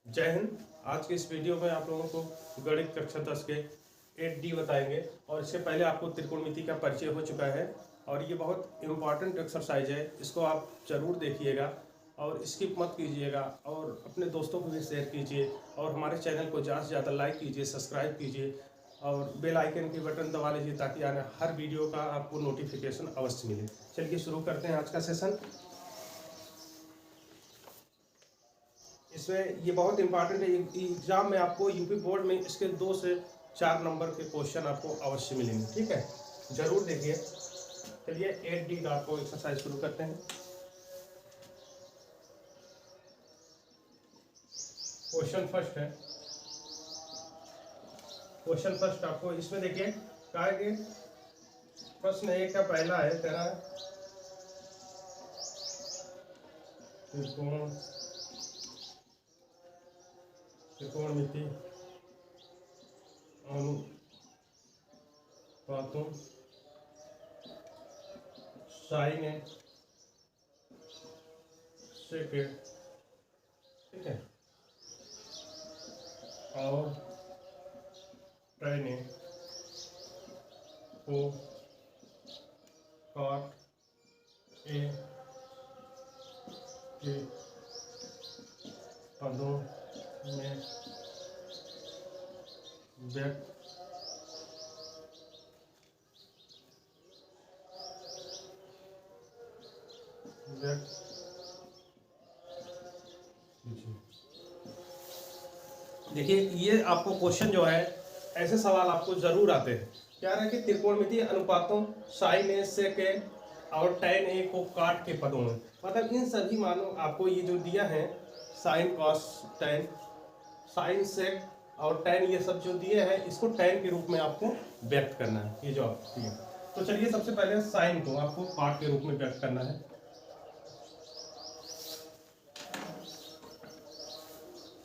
जय हिंद। आज के इस वीडियो में आप लोगों को गणित कक्षा 10 के 8D बताएंगे और इससे पहले आपको त्रिकोणमिति का परिचय हो चुका है और ये बहुत इम्पॉर्टेंट एक्सरसाइज है। इसको आप ज़रूर देखिएगा और स्किप मत कीजिएगा और अपने दोस्तों को भी शेयर कीजिए और हमारे चैनल को ज़्यादा से ज़्यादा लाइक कीजिए, सब्सक्राइब कीजिए और बेल आइकन की बटन दबा लीजिए ताकि आने हर वीडियो का आपको नोटिफिकेशन अवश्य मिले। चलिए शुरू करते हैं आज का सेशन। इसमें ये बहुत इंपॉर्टेंट है, एग्जाम में आपको यूपी बोर्ड में इसके 2 से 4 नंबर के क्वेश्चन आपको अवश्य मिलेंगे। ठीक है, जरूर देखिए। चलिए 8D का आपको एक्सरसाइज शुरू करते हैं। क्वेश्चन फर्स्ट है। क्वेश्चन फर्स्ट आपको इसमें देखिए कहा है कि प्रश्न 1 का पहला है, कह रहा है त्रिकोणमिति अनुपातों साइन ए सेक ए, ठीक है, और tan ए को cot ए के पदों में व्यक्त कीजिए। देखिए ये आपको क्वेश्चन जो है, ऐसे सवाल आपको जरूर आते हैं। क्या रहा है कि त्रिकोणमितीय अनुपातों साइन ए सेक ए और tan ए को काट के पदों में, मतलब इन सभी मानों आपको ये जो दिया है साइन कॉस tan, साइन सेक और tan, ये सब जो दिए हैं इसको tan के रूप में आपको व्यक्त करना है। ये जो आप दिए, तो चलिए सबसे पहले साइन को आपको काट के रूप में व्यक्त करना है।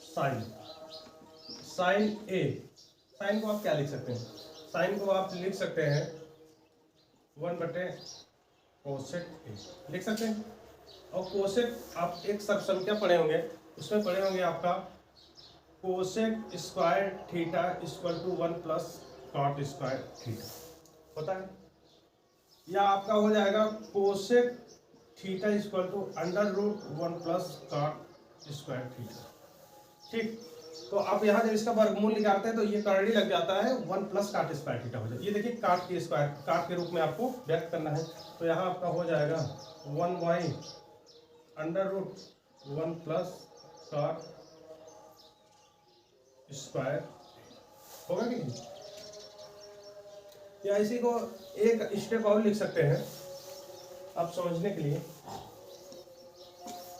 साइन साइन ए, साइन को आप क्या लिख सकते हैं? साइन को आप लिख सकते हैं 1/कोसेक ए लिख सकते हैं। और कोसेक आप एक सब संख्या पढ़े होंगे, उसमें पढ़े होंगे आपका cosec square theta equal to 1 plus cot square theta होता है, या आपका हो जाएगा cosec theta equal to √1 plus cot square theta. ठीक, तो आप यहाँ जब इसका वर्गमूल निकालते हैं तो ये करड़ी लग जाता है 1 प्लस काट स्क्वायर थीटा हो जाए। ये देखिए काट के स्क्वायर, काट के रूप में आपको व्यक्त करना है, तो यहाँ आपका हो जाएगा 1/√1 प्लस काट स्क्वायर होगा कि नहीं? या इसी को एक स्टेप और लिख सकते हैं आप समझने के लिए।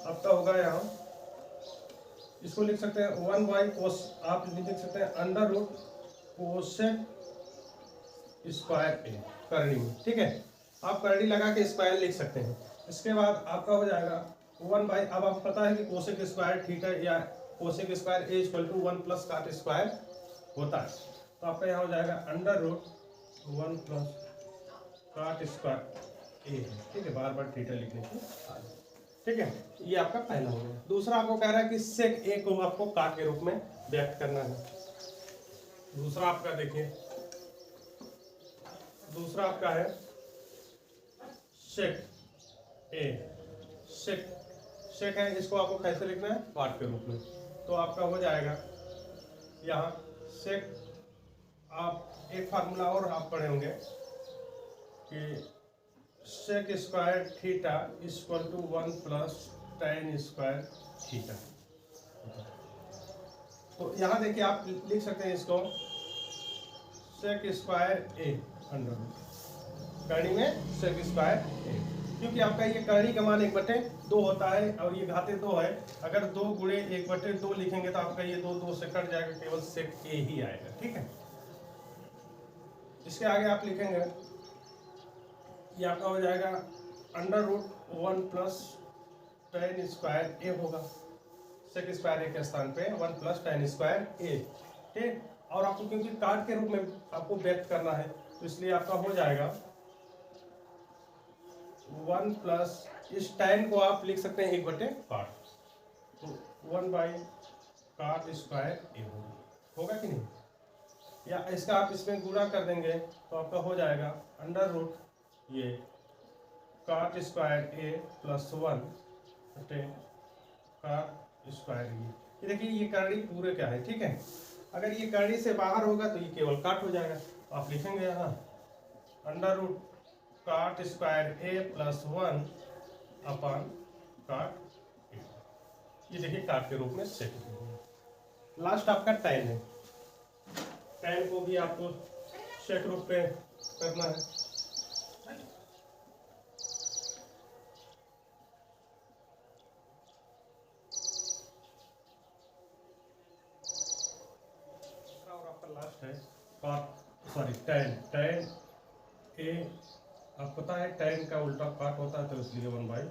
आपका होगा यहाँ, इसको लिख सकते हैं 1/कोस, आप लिख सकते हैं √कोसेक स्क्वायर ए करड़ी में। ठीक है, आप करड़ी लगा के स्क्वायर लिख सकते हैं। इसके बाद आपका हो जाएगा 1/, अब आपको पता है कि कोसेक स्क्वायर थीटा या cosec square A equal to 1 plus cot square होता है, तो आपका यहाँ हो जाएगा √1 प्लस काट स्क्वायर ए है। ठीक है, बार बार थीटा लिखने की। ठीक है, ये आपका पहला हो गया। दूसरा आपको कह रहा है कि सेक ए को आपको काट के रूप में व्यक्त करना है। दूसरा आपका देखिए, दूसरा आपका है सेक ए, सेक सेक है, इसको आपको कैसे लिखना है? काट के रूप में। तो आपका हो जाएगा यहाँ सेक, आप एक फार्मूला और आप पढ़े होंगे कि sec square theta equal to 1 plus tan square theta. तो यहाँ देखिए आप लिख सकते हैं इसको सेक स्क्वायर ए अंडर करनी में सेक स्क्वायर ए, क्योंकि आपका ये करनी का मान 1/2 होता है और ये घाते 2 है। अगर 2 गुणे 1/2 लिखेंगे तो आपका ये 2 से कट जाएगा, केवल सेक ए ही आएगा। ठीक है, इसके आगे आप लिखेंगे, ये आपका हो जाएगा √1 प्लस tan स्क्वायर ए होगा। सेक स्क्वायर ए के स्थान पे 1 प्लस tan स्क्वायर ए। ठीक, और आपको क्योंकि काट के रूप में आपको व्यक्त करना है तो इसलिए आपका हो जाएगा 1 प्लस, इस tan को आप लिख सकते हैं 1/8, तो 1/8 काट स्क्वायर ए होगा कि नहीं, या इसका आप इसमें गुणा कर देंगे तो आपका हो जाएगा अंडर रूट ये काट स्क्वायर ए प्लस 1 बटे काट स्क्वायर ये देखिए ये करनी पूरे क्या है, ठीक है। अगर ये करनी से बाहर होगा तो ये केवल काट हो जाएगा, तो आप लिखेंगे यहाँ अंडर रूट काट स्क्वायर ए प्लस 1 अपॉन काट ए, ये देखिए काट के रूप में सेक। लास्ट आपका tan है, tan को भी आपको सेक रूप पे करना है। और आपका लास्ट है काट सॉरी tan ए, आपको पता है tan का उल्टा काट होता है तो इसलिए 1 बाई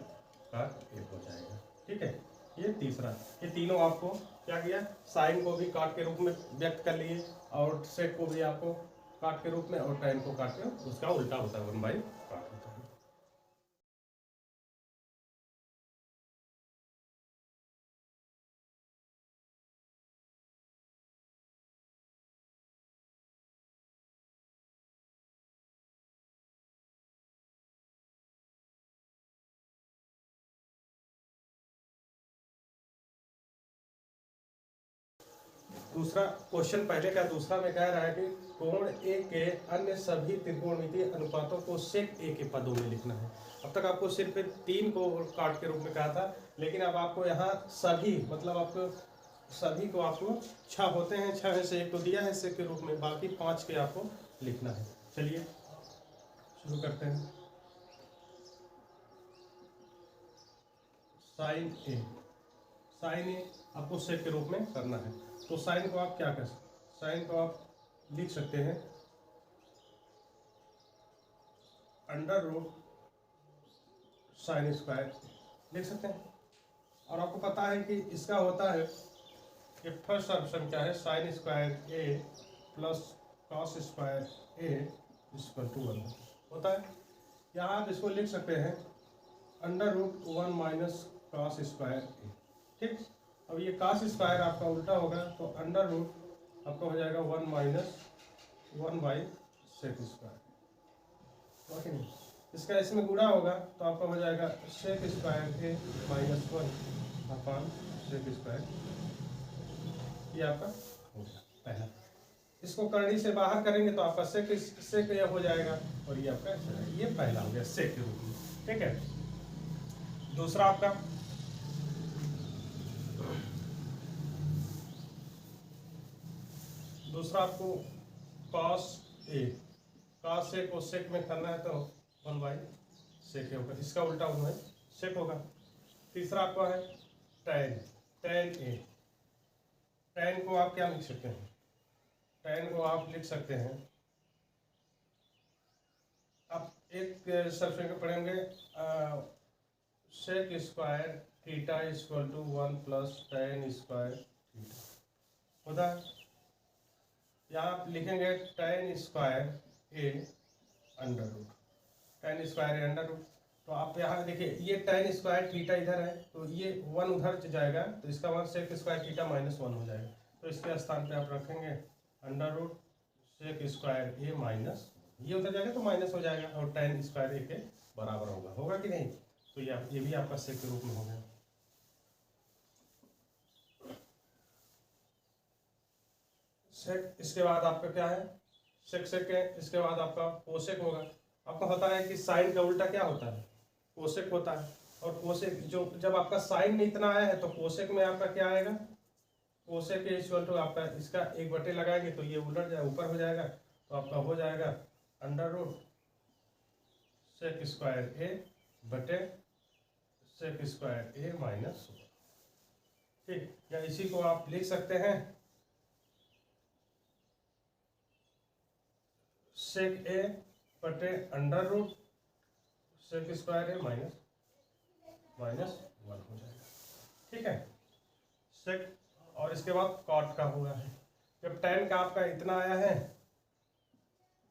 काट ए हो जाएगा, ठीक है। ये तीसरा, ये तीनों आपको क्या किया, साइन को भी काट के रूप में व्यक्त कर लिए और सेक को भी आपको काट के रूप में और tan को काट के उसका उल्टा होता है 1 बाई काट होता है। दूसरा क्वेश्चन पहले का, दूसरा में कह रहा है कि कोण ए के अन्य सभी त्रिकोणमितीय अनुपातों को सेक ए के पदों में लिखना है। अब तक आपको सिर्फ 3 को काट के रूप में कहा था, लेकिन अब आपको यहाँ सभी मतलब आपको सभी को आपको 6 होते हैं, 6 में से 1 को दिया है सेक के रूप में, बाकी 5 के आपको लिखना है। चलिए शुरू करते हैं। साइन ए, साइन ए आपको सेक के रूप में करना है, तो साइन को आप क्या कर सकते, साइन को आप लिख सकते हैं अंडर रूट साइन स्क्वायर लिख सकते हैं। और आपको पता है कि इसका होता है कि फर्स्ट ऑप्शन क्या है, sine square A plus cos square A equal to 1 होता है। यहाँ आप इसको लिख सकते हैं under root 1 minus cos square A, ठीक। अब ये कास स्क्वायर आपका उल्टा होगा तो अंडर रूट आपका हो जाएगा 1 minus 1 by sec square, okay नहीं। इसका इसमें गुणा होगा तो आपका हो जाएगा sec square A minus 1 upon sec square, ये आपका हो गया पहला। इसको करनी से बाहर करेंगे तो आपका सेक ये हो जाएगा और ये आपका ये पहला हो गया सेक के रूप में, ठीक है। दूसरा आपका आपको कॉस ए, कॉस ए को सेक में करना है तो 1 बाई सेक होगा, इसका उल्टा 1 बाई सेक होगा। तीसरा आपका है tan, tan ए, tan को आप क्या लिख सकते हैं, tan को आप लिख सकते हैं, आप एक सबसे पढ़ेंगे sec square theta equal to 1 plus tan square theta होता है। यहाँ आप लिखेंगे tan square A under root, tan square A under root, तो आप यहाँ देखिए ये tan स्क्वायर थीटा इधर है तो ये 1 उधर जाएगा तो इसका मान सेक स्क्वायर थीटा माइनस 1 हो जाएगा, तो इसके स्थान पे आप रखेंगे under root sec square A minus, ये उधर जाएगा तो माइनस हो जाएगा और tan स्क्वायर ए के बराबर होगा कि नहीं, तो ये भी आपका सेक के रूप में हो गया। सेक, इसके बाद आपका क्या है सेक है, इसके बाद आपका कोसेक होगा। आपको पता है कि साइन का उल्टा क्या होता है, कोसेक होता है, और कोसेक जो जब आपका साइन में इतना आया है तो कोसेक में आपका क्या आएगा, कोसेक के इक्वल टू आपका इसका 1 लगाएंगे तो ये उलट जाए ऊपर हो जाएगा, तो आपका हो जाएगा अंडर रूट सेक स्क्वायर ए बटे सेक स्क्वायर ए माइनस, ठीक। या इसी को आप लिख सकते हैं सेक ए बटे under root sec square A minus 1 हो जाएगा, ठीक है सेक। और इसके बाद कॉट का हुआ है, जब tan का आपका इतना आया है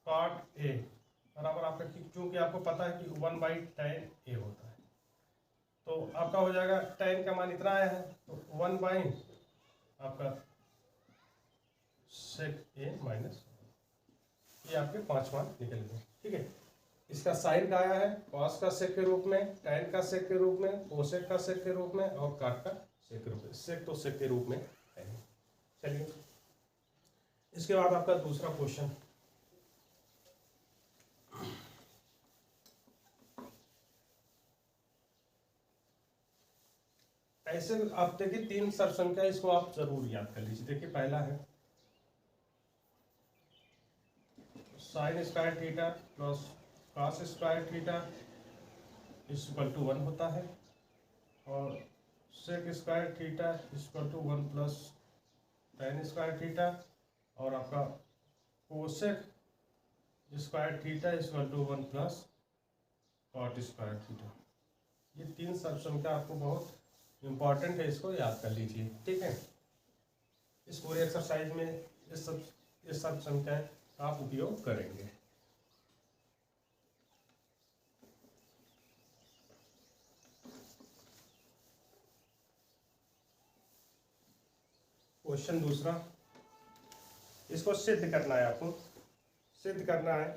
कॉट ए बराबर आपका, क्योंकि आपको पता है कि 1 बाई tan ए होता है, तो आपका हो जाएगा tan का मान इतना आया है तो 1 बाई आपका सेक ए माइनस, ये आपके 5 मान निकल गए। ठीक है, इसका साइन का आया है कॉस का सेक के रूप में, टैन का सेक के रूप में, कोसेक का सेक के रूप में और काट का सेक के रूप में। सेक तो सेक के रूप में है। चलिए इसके बाद आपका दूसरा क्वेश्चन, ऐसे आप देखिए 3 सर्व संख्या, इसको आप जरूर याद कर लीजिए। देखिए पहला है sine square theta plus cos square theta equal to 1 होता है, और sec square theta equal to 1 plus tan square theta, और आपका cosec square theta equal to 1 plus cot square theta. ये 3 सर्व संख्या आपको बहुत इम्पॉर्टेंट है, इसको याद कर लीजिए। ठीक है, इस पूरे एक्सरसाइज में ये सब संख्याएं आप उपयोग करेंगे। क्वेश्चन दूसरा, इसको सिद्ध करना है आपको। सिद्ध करना है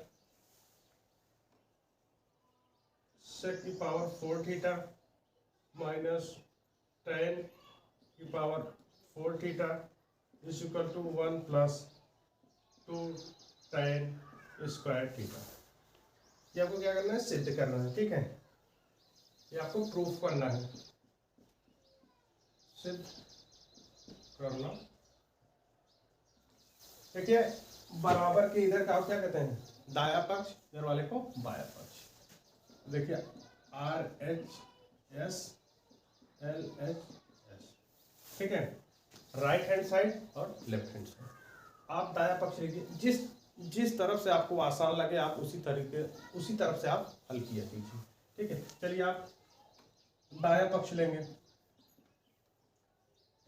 सेक की पावर 4 थीटा माइनस टैन की power 4 theta is equal to 1 plus 2 tan square theta. ये आपको क्या करना है, सिद्ध करना है। ठीक है, ये आपको प्रूफ करना है, सिद्ध करना। देखिए बराबर के इधर का आप क्या कहते हैं, दाया पक्ष, इधर वाले को बाया पक्ष। देखिए R H S L H S, ठीक है, राइट हैंड साइड और लेफ्ट हैंड साइड। आप दाया पक्ष लीजिए, जिस तरफ से आपको आसान लगे आप उसी तरफ से आप हल किया कीजिए। ठीक है, चलिए आप दाया पक्ष लेंगे,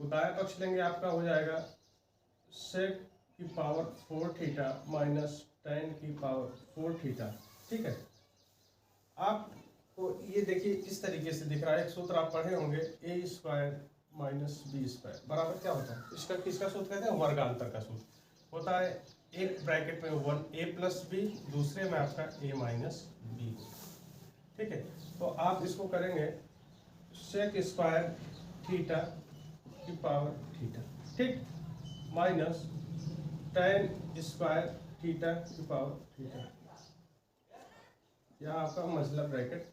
तो दाया पक्ष लेंगे, आपका हो जाएगा सेक की पावर 4 थीटा माइनस टैन की पावर 4 थीटा। ठीक है, आपको ये देखिए इस तरीके से दिख रहा है, एक सूत्र आप पढ़े होंगे, ए स्क्वायर माइनस बी स्क्वायर बराबर क्या होता है, इसका किसका सूत्र कहते हैं, वर्गांतर का सूत्र होता है। एक ब्रैकेट में 1 ए प्लस बी, दूसरे में आपका ए माइनस बी। ठीक है, तो आप इसको करेंगे सेक स्क्वायर थीटा की पावर थीटा, ठीक, माइनस टैन स्क्वायर थीटा की पावर थीटा, यह आपका मसला ब्रैकेट।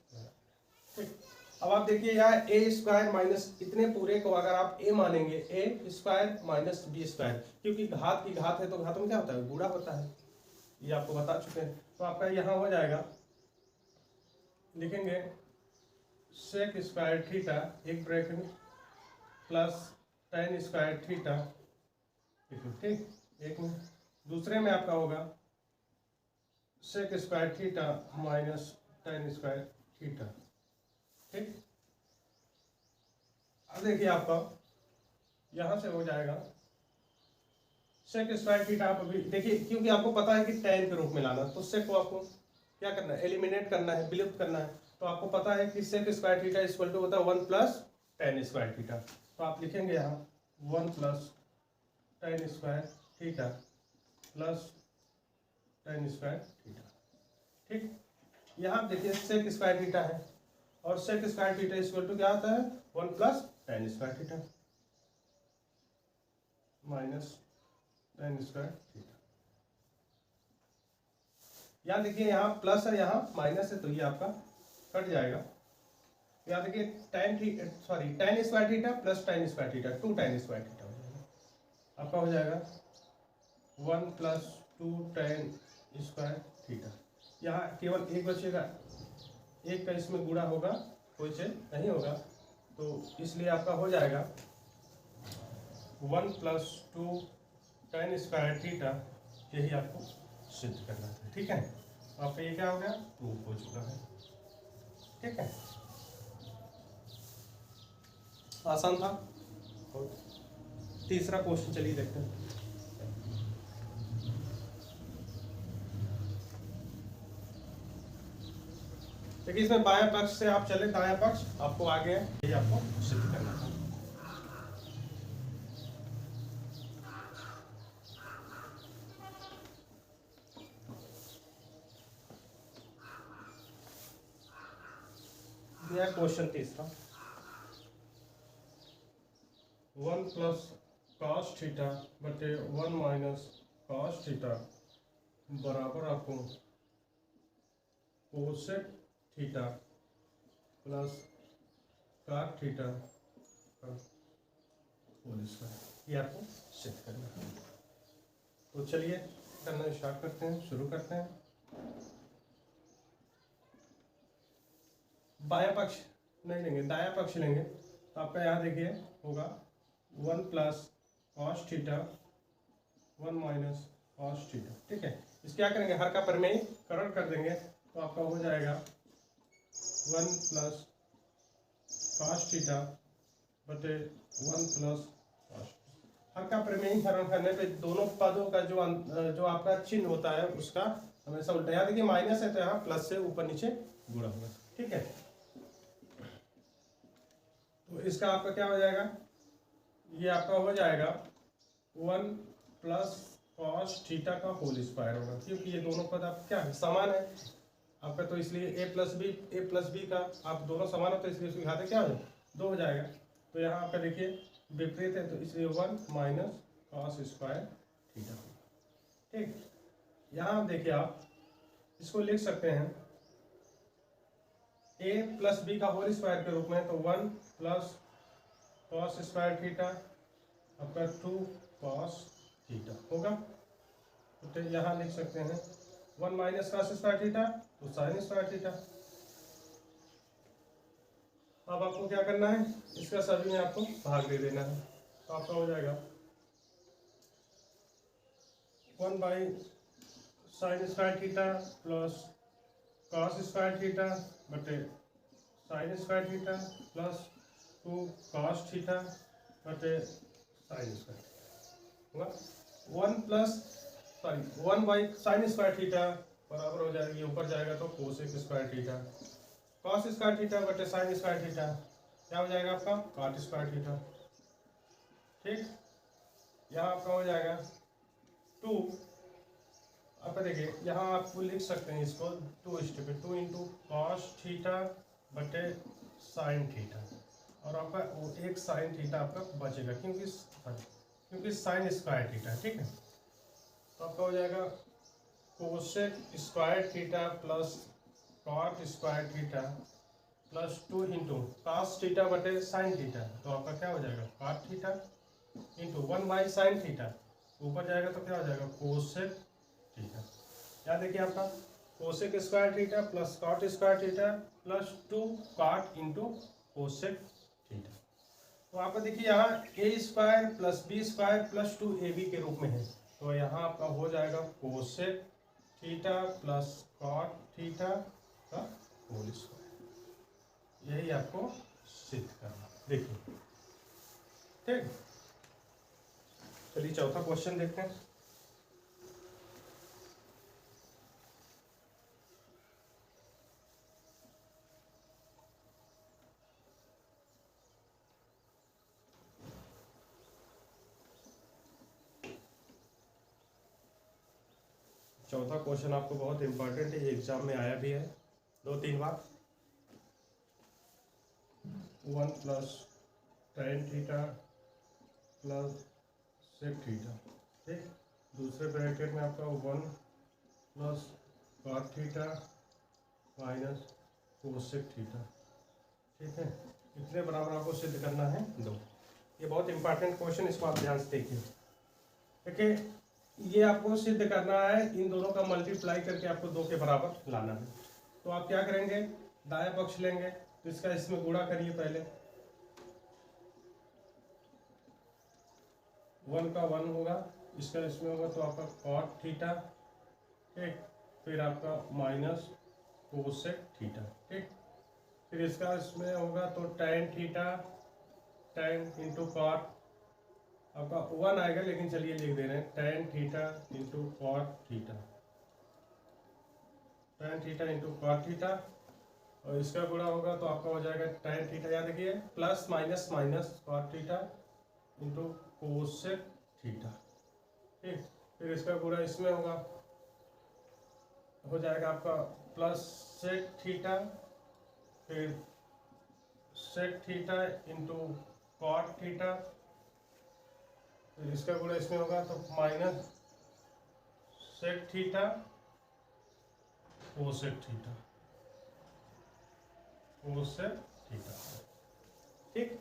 ठीक, अब आप देखिए यहाँ ए स्क्वायर माइनस इतने पूरे को अगर आप ए मानेंगे, ए स्क्वायर माइनस बी स्क्वायर, क्योंकि घात की घात है तो घात में क्या होता है, गुणा होता है, ये आपको बता चुके हैं। तो आपका यहाँ हो जाएगा, लिखेंगे सेक स्क्वायर थीटा एक ब्रैकेट में प्लस टैन स्क्वायर थीटा, ठीक, एक में, दूसरे में आपका होगा sec square theta minus tan square theta. ठीक, अब देखिए आपका यहां से हो जाएगा सेक स्क्वायर थीटा। आप अभी देखिए, क्योंकि आपको पता है कि टैन के रूप में लाना, तो सेक को आपको क्या करना है, एलिमिनेट करना है, विलुप्त करना है। तो आपको पता है कि sec square theta equal to होता है 1 प्लस टैन स्क्वायर थीटा। तो आप लिखेंगे यहाँ 1 plus tan square theta plus tan square theta. ठीक, यहाँ देखिए सेक स्क्वायर थीटा है और sec square theta equal to क्या होता है, 1 plus tan square theta minus tan square theta. यहाँ देखिए यहाँ प्लस है, यहाँ माइनस है, तो ये आपका कट जाएगा। यहाँ देखिए tan square theta plus tan square theta, 2 tan square theta हो जाएगा, आपका हो जाएगा 1 प्लस 2 टैन स्क्वायर थीटा। यहाँ केवल एक बचेगा, एक का इसमें गुणा होगा, कोई चेंज नहीं होगा, तो इसलिए आपका हो जाएगा 1 प्लस 2 टैन स्क्वायर थीटा। यही आपको सिद्ध करना था। ठीक है, आपका ये क्या हो गया, प्रूफ हो चुका है। ठीक है, आसान था। और तीसरा क्वेश्चन चलिए देखते हैं। देखिए इसमें बाएं पक्ष से आप चले, दायां पक्ष आपको आगे है, ये आपको सिद्ध करना था। यह है क्वेश्चन तीसरा। 1 प्लस कॉस थीटा बटे 1 माइनस कॉस थीटा बराबर आपको cosec theta plus cot theta का होल स्क्वायर, ये आपको सिद्ध करना है। तो चलिए करना स्टार्ट करते हैं, शुरू करते हैं। बायां पक्ष नहीं लेंगे, दायां पक्ष लेंगे। तो आपका यहाँ देखिए होगा 1 plus cos theta 1 minus cos theta, ठीक है। इस क्या करेंगे, हर का परिमेयीकरण कर देंगे। तो आपका हो जाएगा 1 प्लस कॉस थीटा बटे 1 प्लस कॉस। हर का परिमेयीकरण करने पे दोनों पदों का जो आपका चिन्ह होता है उसका हमेशा उल्टा। यहाँ देखिए माइनस है तो यहाँ प्लस से ऊपर नीचे गुणा होगा, ठीक है। तो इसका आपका क्या हो जाएगा, ये आपका हो जाएगा 1 प्लस कॉस थीटा का होल स्क्वायर होगा, क्योंकि ये दोनों पद आप क्या है, समान है आपका। तो इसलिए a प्लस बी का आप दोनों समान हो, तो इसलिए उसकी घातें क्या हो 2 हो जाएगा। तो यहाँ आपका देखिए विपरीत है, तो इसलिए 1 माइनस कॉस स्क्वायर थीटा, ठीक। यहाँ देखिए आप इसको लिख सकते हैं a प्लस बी का होल स्क्वायर के रूप में। तो 1 प्लस कॉस स्क्वायर थीटा आपका 2 कॉस थीटा होगा। तो यहाँ लिख सकते हैं 1 माइनस कॉस स्क्वायर थीटा तो साइन स्क्वायर थीटा। अब आपको क्या करना है, इसका सभी में आपको भाग दे देना है। तो आपका हो जाएगा 1 by sine square theta plus cos square theta बटे sine square theta plus 2 cos theta बटे साइन स्क्वायर होगा। 1 बाई साइन स्क्वायर थीटा बराबर हो जाएगी, ऊपर जाएगा तो cosec square theta, cos square theta बटे साइन स्क्वायर थीटा क्या हो जाएगा आपका कॉट स्क्वायर थीटा, ठीक। यहाँ आपका हो जाएगा 2। आपका देखिए यहाँ आपको लिख सकते हैं इसको 2 स्टेप पे, 2 इंटू कॉस थीटा बटे साइन थीटा, और आपका वो एक साइन थीटा आपका बचेगा क्योंकि साइन स्क्वायर थीटा, ठीक है। तो आपका हो जाएगा cosec square theta plus cot square theta plus 2 into cos theta बटे साइन थीटा। तो आपका क्या हो जाएगा cot theta into 1 by sine theta, ऊपर जाएगा तो क्या हो जाएगा कोसेक थीटा। यहाँ देखिए आपका cosec square theta plus cot square theta plus 2 cot into cosec theta. तो आपका देखिए यहाँ A square plus B square plus 2ab के रूप में है। तो यहाँ आपका हो जाएगा cosec theta plus cot theta का होल स्क्वायर। यही आपको सिद्ध करना, देखिए, ठीक। चलिए चौथा क्वेश्चन देखते हैं। चौथा क्वेश्चन आपको बहुत इंपॉर्टेंट है, ये एग्जाम में आया भी है 2-3 बार। 1 plus tan theta plus sec theta, ठीक। दूसरे ब्रैकेट में आपका 1 plus cot theta minus cosec theta, ठीक है। इतने बराबर आपको सिद्ध करना है 2। ये बहुत इंपॉर्टेंट क्वेश्चन, इसको आप ध्यान से देखिए। देखिए ये आपको सिद्ध करना है, इन दोनों का मल्टीप्लाई करके आपको 2 के बराबर लाना है। तो आप क्या करेंगे, दायां पक्ष लेंगे, तो इसका इसमें गुणा करिए पहले। 1 का 1 होगा, इसका इसमें होगा तो आपका कॉट थीटा, ठीक। फिर आपका माइनस कोसेक थीटा, ठीक। फिर इसका इसमें होगा तो tan theta, tan into cot, आपका 1 आएगा, लेकिन चलिए लिख दे रहे हैं tan theta into cot theta, tan theta into cot theta, और इसका गुणा होगा तो आपका हो जाएगा tan थीटा, याद रखिए plus minus minus cot theta into cosec theta, ठीक। फिर इसका गुणा इसमें होगा, हो जाएगा आपका प्लस सेक थीटा, फिर sec theta into cot theta, तो इसका गुणा इसमें होगा तो minus sec theta cosec theta, cosec theta. ठीक,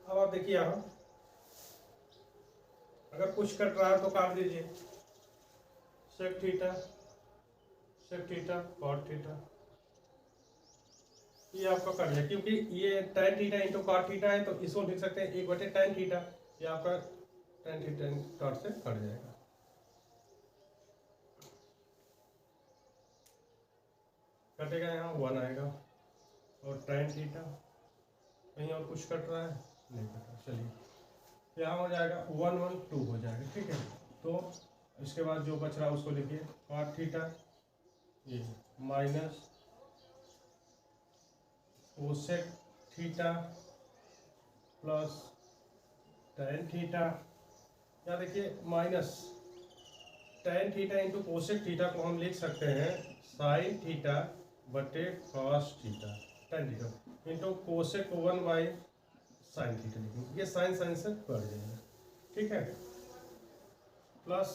अब आप देखिए यहाँ अगर कुछ कट रहा है तो काट दीजिए, सेक थीटा कॉट थीटा, ये आपका कट जाए, क्योंकि ये tan theta into cot theta है तो इसको लिख सकते हैं 1/tan थीटा, ये आपका tan थीटा कॉट से कट जाएगा। कटेगा यहाँ 1 आएगा, और tan थीटा कहीं और कुछ कट रहा है नहीं कट रहा, चलिए यहाँ हो जाएगा 1 1 2 हो जाएगा। ठीक है, तो इसके बाद जो बच रहा है उसको लिखिए कॉट थीटा, ये minus cosec theta plus tan theta, या देखिए minus tan theta into cosec theta को हम लिख सकते हैं साइन थीटा बटे cos theta, tan theta into cosec 1 by sine theta लिखेंगे, ये साइन साइन से कट जाएगा। ठीक है, प्लस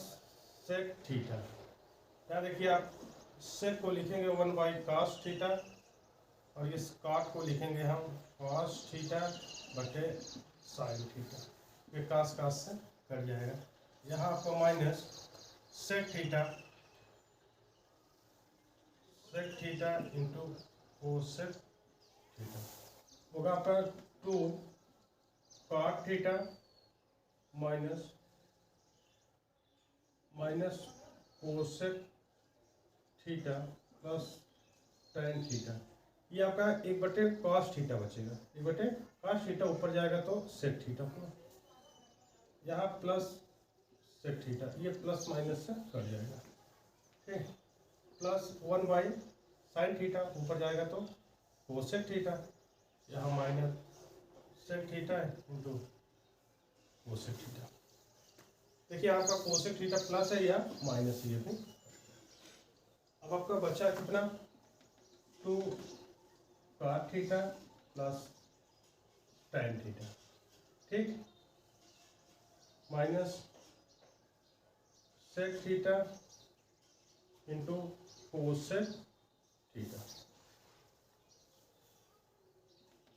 सेक थीटा, या देखिए आप सेक को लिखेंगे 1 बाई कॉस थीटा, और इस कॉट को लिखेंगे हम कॉस थीटा बटे साइन थीटा, ये कास कास से कट जाएगा। यहाँ आपको minus sec theta into cosec theta होगा आपका 2 cot theta minus cosec theta plus tan theta, ये आपका 1/cos थीटा बचेगा, 1/cos थीटा ऊपर जाएगा तो सेक थीटा होगा, यहाँ प्लस सेक थीटा, ये प्लस माइनस से कट जाएगा। ठीक, प्लस 1 बाई साइन थीटा ऊपर जाएगा तो कोसेक थीटा, यहाँ माइनस सेक थीटा है इंटू कोसेक थीटा। देखिए आपका कोसेक थीटा प्लस है या माइनस है, ये भी। अब आपका बचा कितना 2 cot theta plus tan theta, ठीक, minus sec theta into cosec theta,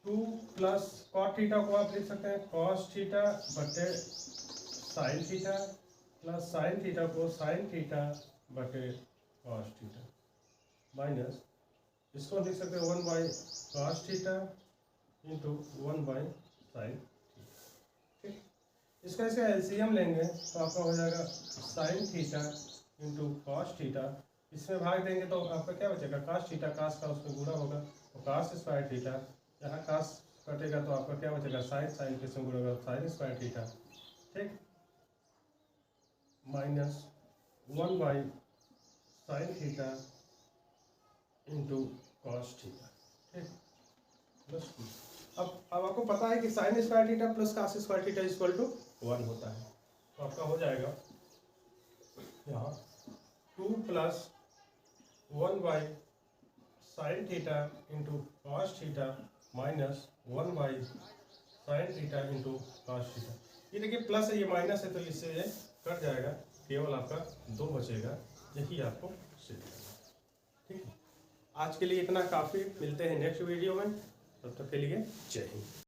2 plus cot theta को आप लिख सकते हैं कॉस थीटा बटे sine theta, plus sine theta को साइन थीटा बटे कॉस थीटा, माइनस इसको लिख सकते हैं 1 by cos theta into 1 by sine theta. ठीक, इसका इसका एलसीएम लेंगे तो आपका हो जाएगा sine theta into cos theta, इसमें भाग देंगे तो आपका क्या बचेगा कॉस थीटा, कॉस का उसमें गुणा होगा तो कॉस स्क्वायर थीटा, यहाँ कॉस कटेगा तो आपका क्या बचेगा साइन के इसमें गुणा होगा साइन स्क्वायर थीटा। ठीक, minus 1 by sine theta into cos theta. ठीक, प्लस अब आपको पता है कि sine square theta plus cos square theta equal to 1 होता है, तो आपका हो जाएगा यहाँ 2 plus 1 by sine theta into cos theta minus 1 by sine theta into cos theta. ये देखिए प्लस है, ये माइनस है, तो इससे ये कट जाएगा, केवल आपका 2 बचेगा, यही आपको सिद्ध करना। ठीक है, आज के लिए इतना काफ़ी, मिलते हैं नेक्स्ट वीडियो में, तब तक के लिए जय हिंद।